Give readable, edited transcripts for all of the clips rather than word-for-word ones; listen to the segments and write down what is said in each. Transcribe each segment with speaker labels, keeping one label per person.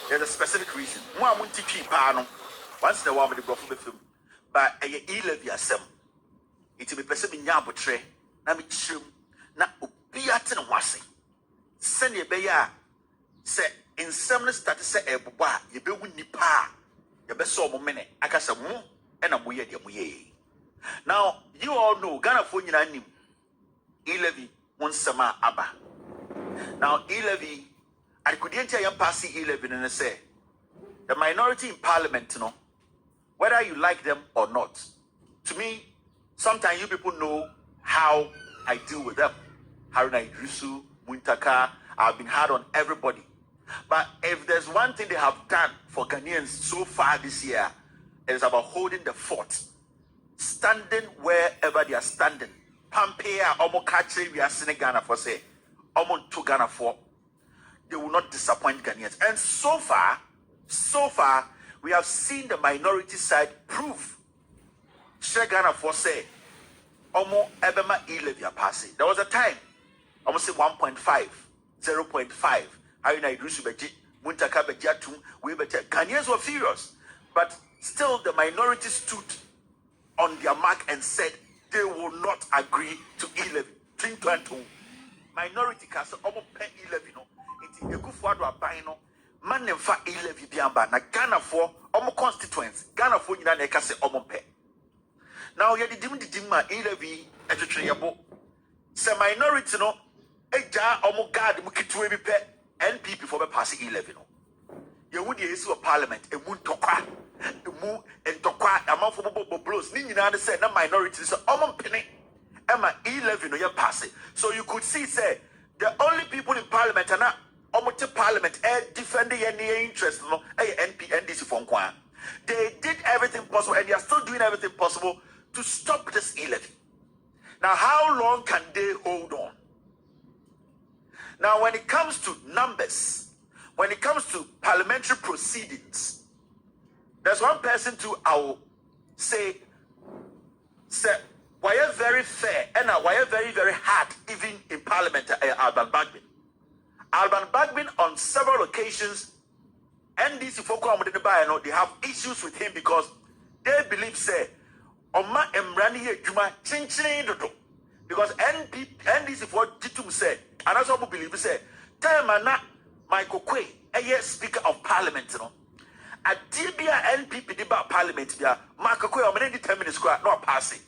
Speaker 1: There's a specific reason. Once the one with the graph of film, but a E-Levy assem. It will be perceived in Yabotre, Namichum, na Ubiatin Wasi. Send ye beya, say in some status, say a boba, ye be win nipa, ye be so mene, akasa mu, and a muye de muye. Now, you all know Ghana for you E-Levy, one summer abba. Now, E-Levy, I couldn't tell you passing E-Levy and say, the minority in parliament, you know, whether you like them or not, to me, sometimes you people know how I deal with them. Haruna Idrisu, Muntaka, I've been hard on everybody. But if there's one thing they have done for Ghanaians so far this year, it is about holding the fort. Standing wherever they are standing. Pampea, Omo Kache, we are seeing Ghana for say, Omo to Ghana for. They will not disappoint Ghanaians. And so far, we have seen the minority side prove. Share Ghana for say, Omo Ebema E-Levy passing. There was a time, almost say 1.5, 0.5. Ayuna Idrisu Beji, Muntaka Bejatum, we better. Ghanaians were furious, but still the minority stood on their mark and said they will not agree to E-Levy. Minority cast almost pay E-Levy no. It's Akuffo Addo man never E-Levy biamba na Ghana for almost constituents. Ghana for you na say almost pay. Now you dim E-Levy etutreyabo. Say minority no eja almost guard mukitu ebi pay NPP for be pass E-Levy no. You would issue a parliament a moon tokwa. The move and tokwa among for blows. Nina said, no minorities, penny. Emma E-Levy no you pass it. So you could see, say, the only people in parliament are not almost parliament defending any interest, no, NDC from Kwan. They did everything possible and they are still doing everything possible to stop this E-Levy. Now, how long can they hold on? Now, when it comes to numbers, when it comes to parliamentary proceedings, there's one person too I will say, why are very fair and why are very, very hard even in parliament, Alban Bagbin. Alban Bagbin on several occasions, NDC folk they have issues with him because they believe, say, Oma Emrani Juma Chinchin Dodo. Because NDC folk Jitum said, and also believe, say, Temana Michael Quay, a speaker of parliament, you know. A DBA NPP debate parliament, Mark Akwe, or many 10 minutes, not passing.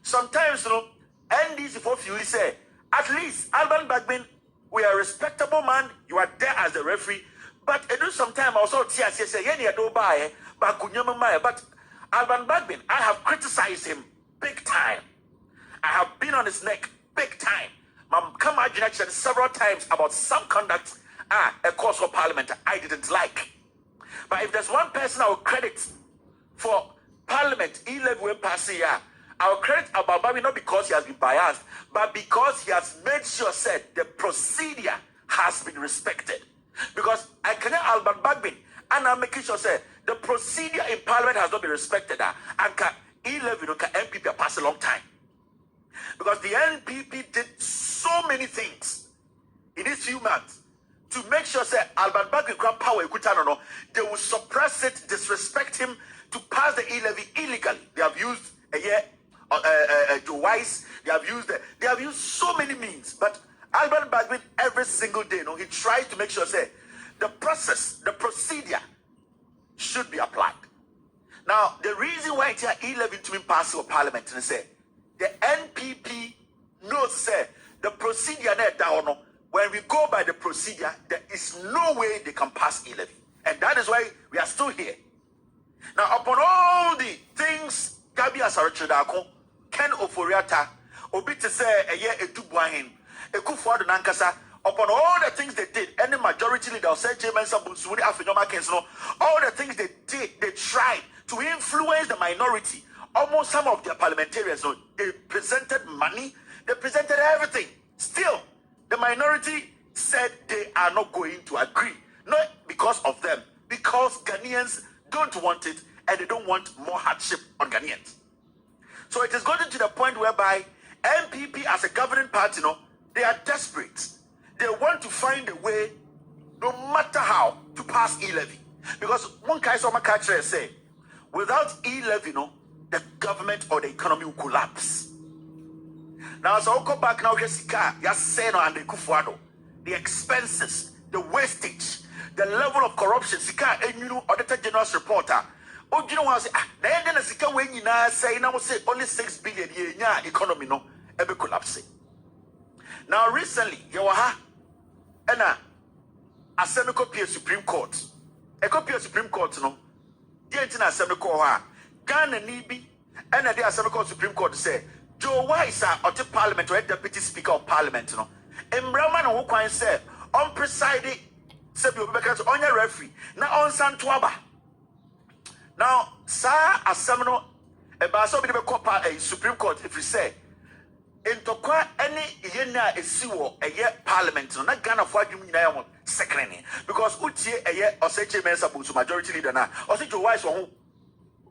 Speaker 1: Sometimes, you know, NDC for you say, at least Alban Bagbin, we are a respectable man, you are there as the referee, but it do sometimes also say, yeah, don't buy, but Alban Bagbin, I have criticized him big time. I have been on his neck big time. Come action several times about some conduct, a course for parliament I didn't like. But if there's one person I will credit for parliament, E-Levy passing here, I will credit Alban Bagbin not because he has been biased, but because he has made sure said the procedure has been respected. Because I cannot Alban Bagbin, and I'm making sure say the procedure in parliament has not been respected, and can E-Levy can NPP pass a long time. Because the NPP did so many things in these few months to make sure that Alban Bagbin grab power, they will suppress it, disrespect him to pass the E-Levy illegally. They have used device. They have used so many means. But Alban Bagbin every single day, he tries to make sure that the process, the procedure should be applied. Now, the reason why it's E-Levy to be passed to parliament and say the NPP knows say the procedure down. When we go by the procedure, there is no way they can pass E-Levy. And that is why we are still here. Now, upon all the things, Gabi Asarachidako, Ken Oforiata, Obite say a year a Dubuahin, a Akuffo Addo Nankasa, upon all the things they did, any majority leader said James Sabusuri Afinoma Kensno, all the things they did, they tried to influence the minority. Almost some of their parliamentarians, they presented money, they presented everything. Still, the minority said they are not going to agree. Not because of them, because Ghanaians don't want it and they don't want more hardship on Ghanaians. So it is gotten to the point whereby NPP as a governing party, they are desperate. They want to find a way no matter how, to pass E-Levy. Because one guy saw my catcher say, without E-Levy, the government or the economy will collapse. Now, so I'll go back now, Jessica, Yaseno and the Akuffo, the expenses, the wastage, the level of corruption, Sika, and Auditor General's reporter. Oh, you know what I say? Then the Sika when you say, now say only 6 billion year economy, ever collapse. Now, recently, you were and a semi-copy of Supreme Court. A copy of Supreme Court, the Antina semi-court, Ghana Nibi, and the semi-court Supreme Court say, Joe Wise or the Parliament or Deputy Speaker of Parliament, and Brahman who can say, on presiding, because on your referee, now on Santuaba. Now, sir, a seminal, a basso be a Supreme Court, if you say, in Tokwa, any yena is sewer a year Parliament, not Ghana for you, second, because Uchi a year or such a mensa to majority leader now, or such a wise one,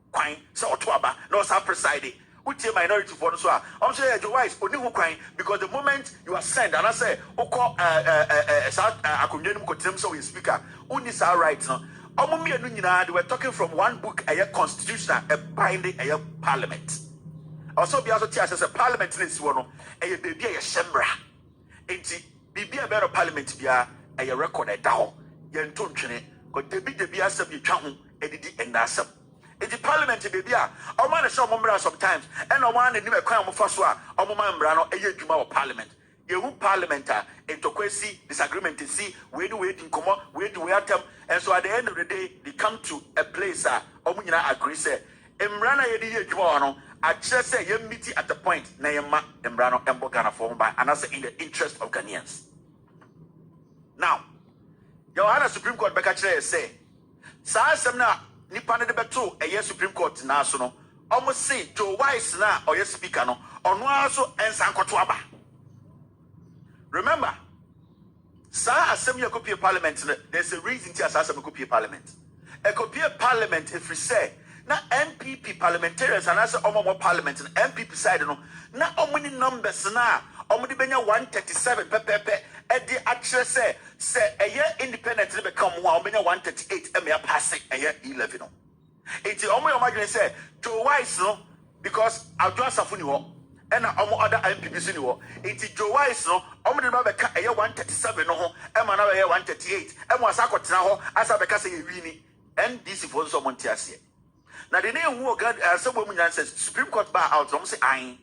Speaker 1: quine, so Tuaba, no, sir, presiding. Uchi minority for the soir. I'm saying your wise, only who crying because the moment you are sent, and I say, Oko, I couldn't so speaker, only sir right now. They were talking from one book, a year constitution, a binding a year parliament. Also, be also tears as a parliament in this one, a baby a shembra. Ain't be a better parliament be a record a down, yen tunchine, but the be a sub you channel, and that's up. In the parliament, baby, I want to show Mumbra sometimes, and I want to do a crime of Faswa, or Mumbrano, a year Juma parliament. You parliament into quasi disagreement to see where do we in common, where do we attempt, and so at the end of the day, they come to a place Omuna agree say, Embrana Yedi Juano, I just say you meet at the point, Nayama, Embrano, Embogana form by, and I say in the interest of Ghanaians. Now, Johanna Supreme Court Becachere say, Sa Semna. Nipa ne de beto eye Supreme Court national almost say Joe Wise na or yes speaker no ono aso ensankoto aba. Remember, sa assembly a copy of parliament, there's a reason to assembly copy of parliament. A copy of parliament if we say na MPP parliamentarians and as omo parliament and MPP side no na omuni numbers na omudi benya 137 pepepe e di actually say a year independent be become one benya 138 e me pass a year E-Levy no. It's omo imagine say Joe Wise no because Addo asafo ni ho and omo other MPPs ni ho. It's Joe Wise no omo de be ka a year 137 no ho e ma na year 138 e mo asa kotena ho asa be ka say e wini NDC for so monti ase. Now the name who God some women says Supreme Court bar out. Some say ayin.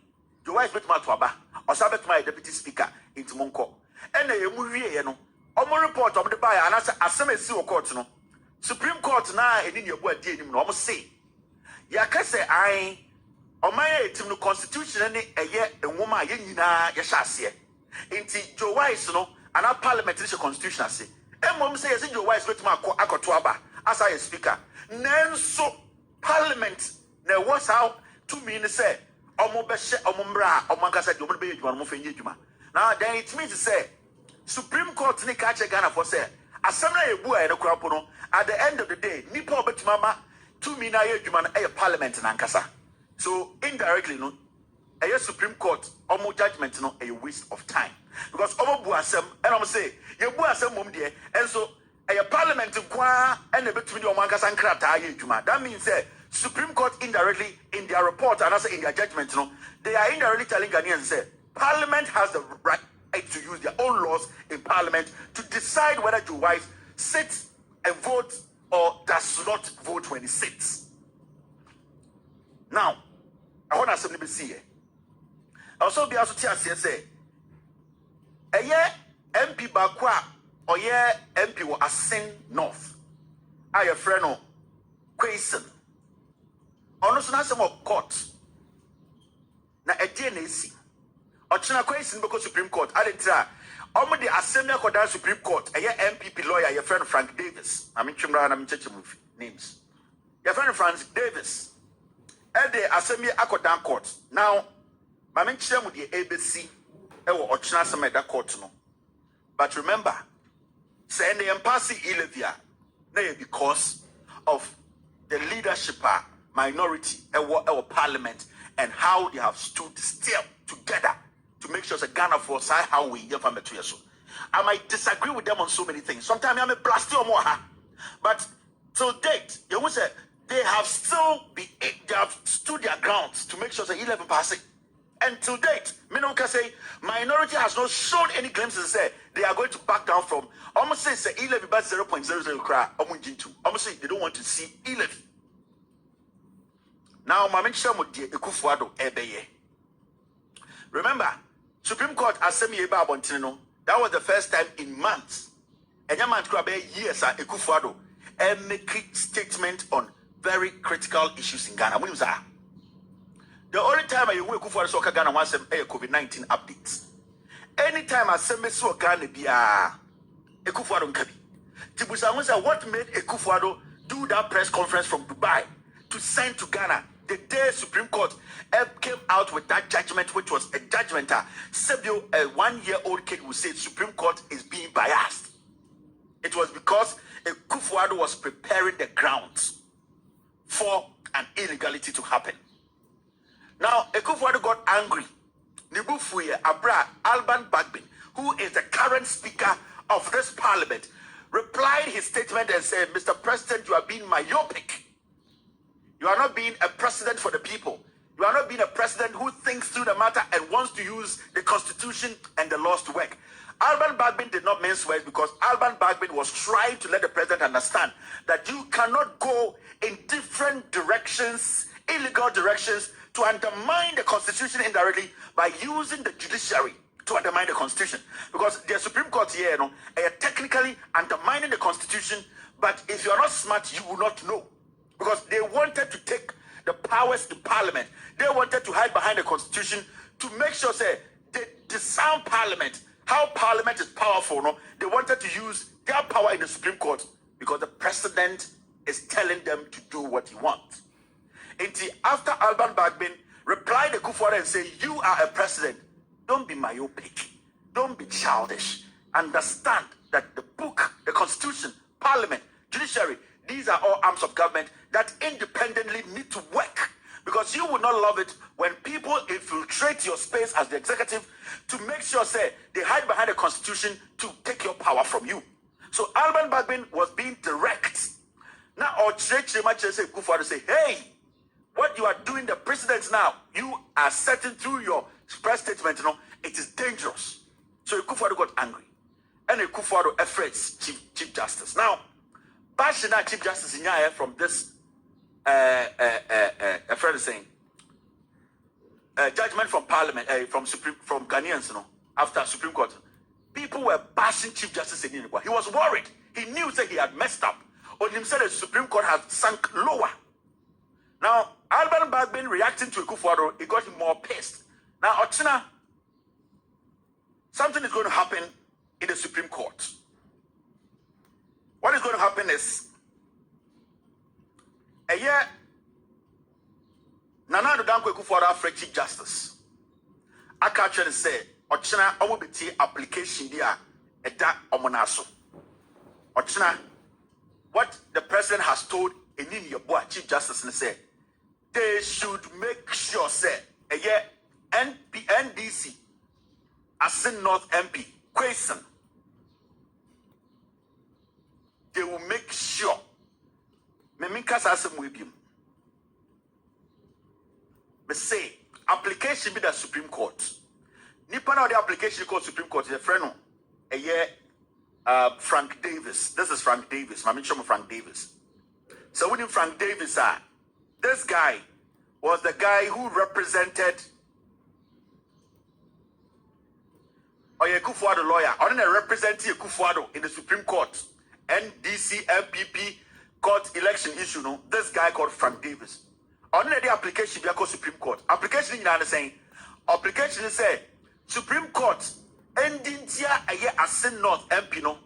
Speaker 1: Joe Wise bet ma to aba. Or sabet my deputy speaker into Monko. And the movie no. Omo report of the buyer and as asem si court no. Supreme Court na eni your boy dey no almost say. Ya ka say ayin. O my team no constitution ni eye enwoma ye nyina ye hya ase. Inti Joe Wise no and our parliamentary constitution ase. Mom say yes Joe Wise bet ma akoto aba as a speaker. Nenso Parliament na was how to mean say omo behye omo mbra omo nkasa de omo be yedwuma omo fenye yedwuma. Now then it means to say Supreme Court ni ka che Ghana for say asem na yebu a yedekura po no at the end of the day nipa obetuma ma to mean na yedwuma na e parliament na nkasa. So indirectly no a Supreme Court omo judgment no a waste of time because omo bu asem and omo say yebu asem mom de and so a parliament kwa and between the Omankasa and Krata Yejuma. That means Supreme Court indirectly in their report and also in their judgment, they are indirectly telling Ghanaians say Parliament has the right to use their own laws in Parliament to decide whether Joe Wise sits and votes or does not vote when he sits. Now, I want to simply see here. Also be also tell say a year MP Bakwa or yeah, MP was Asin North. I a friend of Quason. Almost not some of court. Now a DNAC. Or China Quason because Supreme Court. I didn't try. Almost the Assembly Court Supreme Court. A yeah, MPP lawyer, your friend Frank Davis. I'm in Chimran, I'm in church names. Your friend Frank Davis. At the Assembly Akodan Court. Now, my mention with the ABC. Or China some that court no. But remember, say the impasse E-Levy because of the leadership minority our parliament and how they have stood still together to make sure that Ghana for side how we get from the so I might disagree with them on so many things. Sometimes I'm a blasty or more, but till date, you will say they have stood their grounds to make sure that E-Levy passing. And to date, Minnon can say minority has not shown any glimpses say they are going to back down from almost say E-Levy by 0.00 cry almost say they don't want to see E-Levy. Now, my mention with the Akuffo Addo ebeye. Remember, Supreme Court Assembly Babontino, that was the first time in months. And your man grab years at Akuffo Addo and make a statement on very critical issues in Ghana. The only time I will Akuffo Addo so Ghana wants some COVID-19 updates. Anytime I send me so Ghana be Akuffo Addo nkabi. Tibusa was what made Akuffo Addo do that press conference from Dubai to send to Ghana the day Supreme Court came out with that judgment, which was a judgment. Sebio, a 1-year-old kid will say Supreme Court is being biased. It was because Akuffo Addo was preparing the grounds for an illegality to happen. Now, Akuffo Addo got angry. Nibufuye Abra Alban Bagbin, who is the current speaker of this parliament, replied his statement and said, Mr. President, you are being myopic. You are not being a president for the people. You are not being a president who thinks through the matter and wants to use the constitution and the laws to work. Alban Bagbin did not mince words because Alban Bagbin was trying to let the president understand that you cannot go in different directions, illegal directions, to undermine the constitution indirectly by using the judiciary to undermine the constitution. Because the Supreme Court here, are technically undermining the constitution, but if you are not smart, you will not know. Because they wanted to take the powers in parliament. They wanted to hide behind the constitution to make sure, say, they disarm parliament. How parliament is powerful, they wanted to use their power in the Supreme Court because the president is telling them to do what he wants. Until after Alban Bagbin replied to Akuffo Addo and say, you are a president. Don't be myopic. Don't be childish. Understand that the book, the constitution, parliament, judiciary, these are all arms of government that independently need to work. Because you will not love it when people infiltrate your space as the executive to make sure, say, they hide behind the constitution to take your power from you. So Alban Bagbin was being direct. Now, or say, Akuffo Addo say, hey, what you are doing, the precedents now, you are setting through your press statement, it is dangerous. So Akuffo Addo got angry. And Akuffo Addo afraid Chief Justice. Now, Bashina Chief Justice Inyaya from this a friend is saying judgment from Parliament, from Ghanaians, after Supreme Court, people were bashing Chief Justice Inyaya. He was worried. He knew that he had messed up. On him said the Supreme Court had sunk lower. Now, Alban Bagbin reacting to Akuffo Addo, it got him more pissed. Now, Ochina, something is going to happen in the Supreme Court. What is going to happen is, a year, Nana Addo Akuffo Addo afraid Chief Justice. I catch and say, Ochina, I will be application there, Eda Omonaso. Ochina, what the president has told Enini Yeboah, Chief Justice, and say, they should make sure, say, a year, NDC, Asin North MP, Quason, they will make sure. Meminkas asem with him. But say, application be the Supreme Court. Nipa na the application called Supreme Court is a friend a year Frank Davis. This is Frank Davis. I'm sure Frank Davis. So when Frank Davis this guy was the guy who represented Akuffo Addo lawyer. I didn't represent Akuffo Addo in the Supreme Court. NDC MPP court election issue, this guy called Frank Davis. On the application, we are called Supreme Court. Application, you know, saying, application is say, Supreme Court, ending here a year as Sen North MP,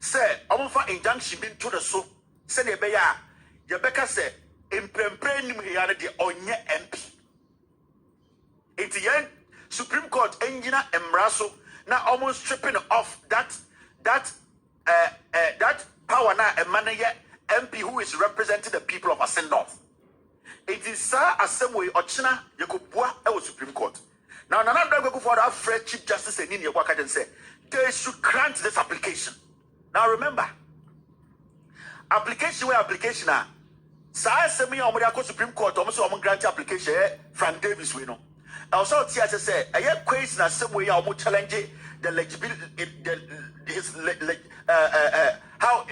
Speaker 1: say, I'm for injunction being to the so, say, Rebecca said, in Prempren, reality on your MP. It's the end, Supreme Court, engineer and Mrasso, now almost stripping off that power now, a manager. MP who is representing the people of Asen North. It is Sir Assembly or China Yakubua Supreme Court. Now, Nana Akuffo Addo afraid Chief Justice and Nini Waka and say, they should grant this application. Now remember, application where application are. Sa semi omo dey Supreme Court omo so omo grant application Frank Davis we no. Also tia say question na same way omo challenge the legibility how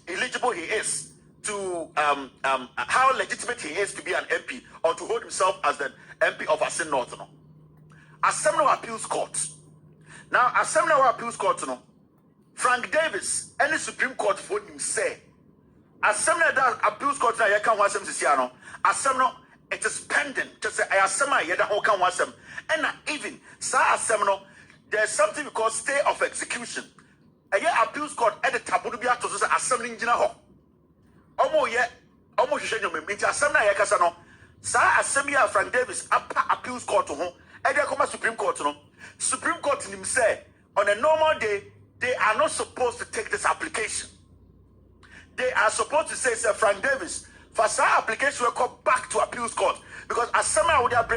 Speaker 1: eligible he is to how legitimate he is to be an MP or to hold himself as the MP of Asin North no. Assembly Appeals Court. Now Assembly Appeals Court no. Frank Davis any Supreme Court for him say Assembly Appeals Court na Ayeka wasem sisia no. Assembly it is pending to say Assembly yeda ho kan wasem. And even sa Assembly there's something we call stay of execution. Appeals Court at the tabu bi ato so Assembly ngina ho. Omo hwehwe nyom mi Assembly Ayeka sa no. Sa Assembly Frank Davis Appeals Court ho e dey come Supreme Court no. Supreme Court nim say on a normal day they are not supposed to take this application. They are supposed to say, Sir Frank Davis, for some application will come back to Appeals Court. Because as someone would have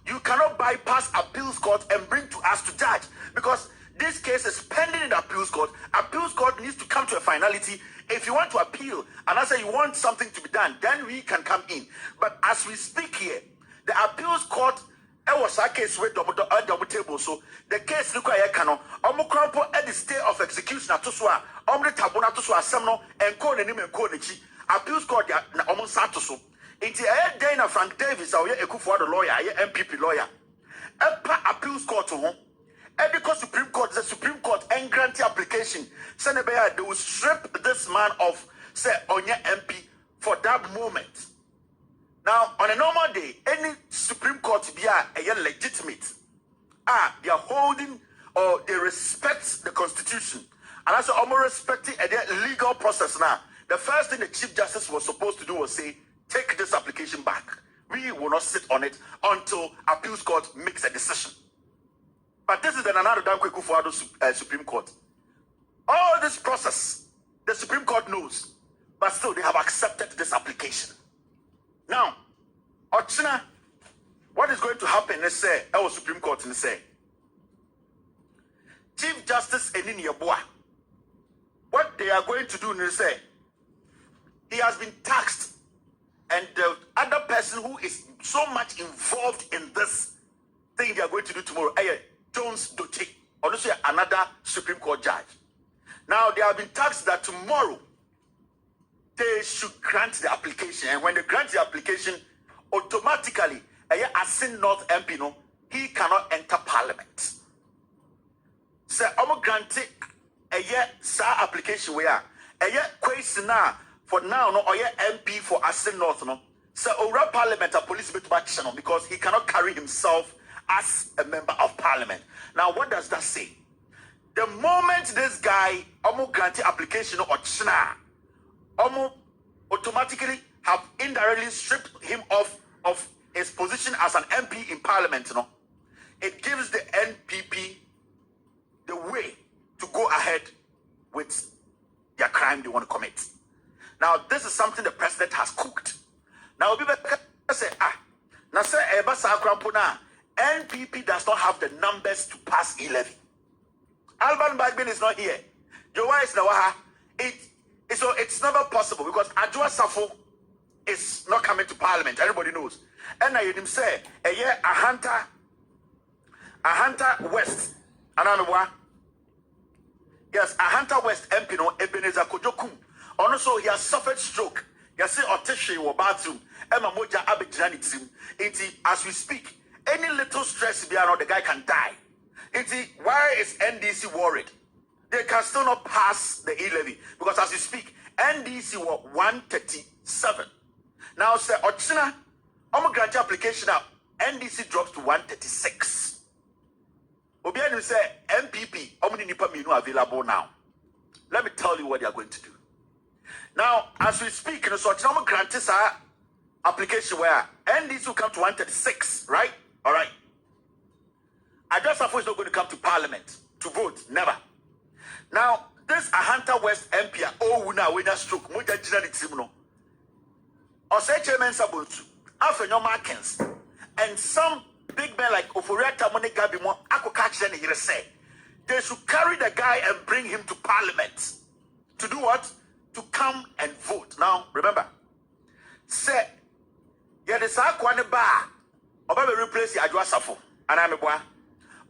Speaker 1: you cannot bypass Appeals Court and bring to us to judge. Because this case is pending in the Appeals Court. Appeals Court needs to come to a finality. If you want to appeal, and I say you want something to be done, then we can come in. But as we speak here, the Appeals Court, it was a case with double table. So the case look like Ayeka Omukrampo at the state of execution at Tuswa, the Tabuna Tuswa Semno, and call the name and call the chief. Appeals Court na almost Satoso. It's a day na Frank Davis, or Akuffo the lawyer, MPP lawyer. Appeals Court to home. And because Supreme Court, the Supreme Court and grant the application, Senator, they will strip this man of say on your MP for that moment. Now, on a normal day, any Supreme Court be a legitimate. They are holding or they respect the Constitution. And as almost respecting a legal process now, the first thing the Chief Justice was supposed to do was say, take this application back. We will not sit on it until Appeals Court makes a decision. But this is another damn quick for Addo Supreme Court. All this process, the Supreme Court knows, but still they have accepted this application. Now, Ochina, what is going to happen? Let's say, our Supreme Court, let's say, Chief Justice Enini Yeboah, what they are going to do, let's say, he has been taxed, and the other person who is so much involved in this thing they are going to do tomorrow, Jones Doty, or another Supreme Court judge. Now, they have been taxed that tomorrow, they should grant the application. And when they grant the application, automatically, Asin North MP, no, he cannot enter Parliament. So, I'm granting a application where question now for now, no, or MP for Asin North, no. So, over Parliament, a police bit action because he cannot carry himself as a member of Parliament. Now, what does that say? The moment this guy, granting application or China, automatically have indirectly stripped him of his position as an MP in Parliament. You know? It gives the NPP the way to go ahead with their crime they want to commit. Now, this is something the president has cooked. Now, people say, now say, NPP does not have the numbers to pass E-Levy. Alban Bagbin is not here. Jowa is Nawaha. So it's never possible because Addo Safo is not coming to Parliament. Everybody knows. And I heard him say, a hunter West. Ananwa. Yes, a hunter West MP no Ebenezer Kojokum. Also, he has suffered stroke. He has said Oteshi or bathroom. Emma Moja Abidjani team. As we speak, any little stress beyond the guy can die. Why is NDC worried? They can still not pass the E-Levy because as you speak, NDC were 137. Now, sir, Ochina, grant application now, NDC drops to 136. Obianu say MPP, available now. Let me tell you what they are going to do. Now, as we speak, so Ochina grant this application where NDC will come to 136, right? All right. Addo Safo is not going to come to Parliament to vote. Never. Now, this Ahanta West MP, winner stroke, Moja General Timuno. Or say Chairman Sabuntu, Afenyo Markins, and some big men like Oforiata Monica Bimo, Ako catch them here say, they should carry the guy and bring him to parliament. To do what? To come and vote. Now, remember, say, yeah, the Sakwane Bar, or maybe replace Addo Asafo, and I'm a boy,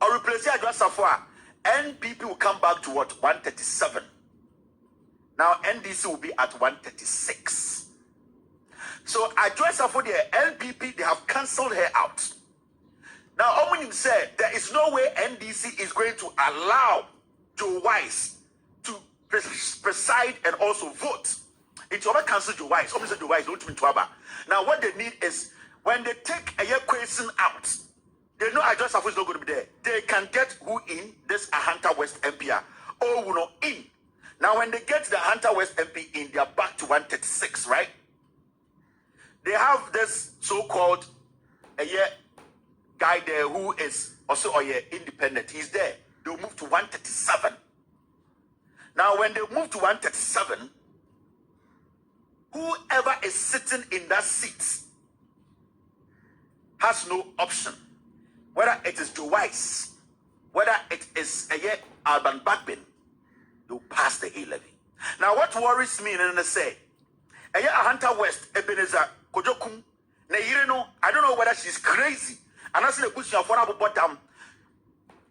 Speaker 1: or replace Addo Asafo, NPP will come back to what? 137. Now, NDC will be at 136. So, Addo Asafo, the NPP, they have cancelled her out. Now, Omunim said there is no way NDC is going to allow Joe Wise to preside and also vote. It's over cancel Joe Wise. Omunim said Joe Wise don't mean to Abba. Now, what they need is when they take a year question out, they know Addo Asafo is not going to be there. They can get who in this Ahanta West MP or who not in. Now, when they get the Ahanta West MP in, they are back to 136, right? They have this so-called a year guy there who is also independent. He's there. They'll move to 137. Now, when they move to 137, whoever is sitting in that seat has no option. Whether it is Joe Wise, whether it is Alban Bagbin, they'll pass the E-Levy. Now, what worries me, and I say, Ahanta West, Ebenezer, Kojokum, I don't know whether she's crazy. And I say the question of what bottom.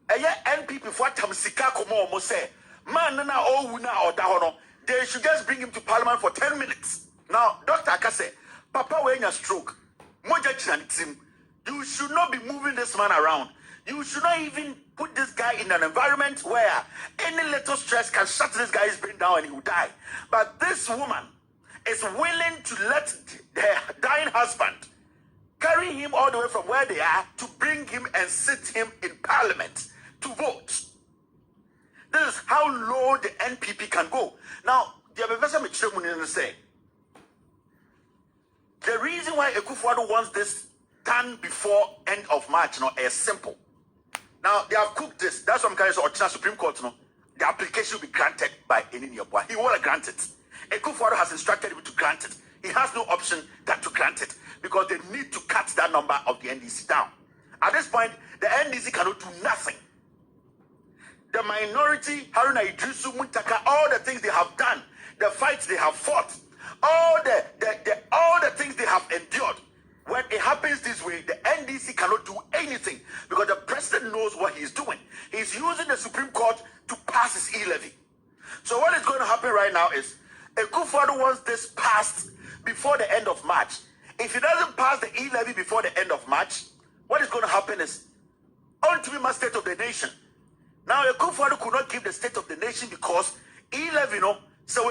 Speaker 1: NPP for Tam Sika Komo almost say, man, na oh na or dahono. They should just bring him to parliament for 10 minutes. Now, Dr. Akase, Papa when your stroke, Moja Chantim, you should not be moving this man around. You should not even put this guy in an environment where any little stress can shut this guy's brain down and he will die. But this woman is willing to let their dying husband carry him all the way from where they are to bring him and sit him in parliament to vote. This is how low the NPP can go. Now, the professor Michel say the reason why Akuffo wants this done before end of March is simple. Now, they have cooked this. That's what I'm kind of saying. Supreme Court, the application will be granted by any nearby. He will grant it. Akuffo has instructed him to grant it. He has no option than to grant it because they need to cut that number of the NDC down. At this point, the NDC cannot do nothing. The minority, Haruna Idrisu, Muntaka, all the things they have done, the fights they have fought, all the things they have endured. When it happens this way, the NDC cannot do anything because the president knows what he's doing. He's using the Supreme Court to pass his E-Levy. So what is going to happen right now is Akuffo wants this passed before the end of March. If he doesn't pass the E-Levy before the end of March, what is going to happen is ultimate state of the nation. Now, Akuffo could not give the state of the nation because E-Levy, so when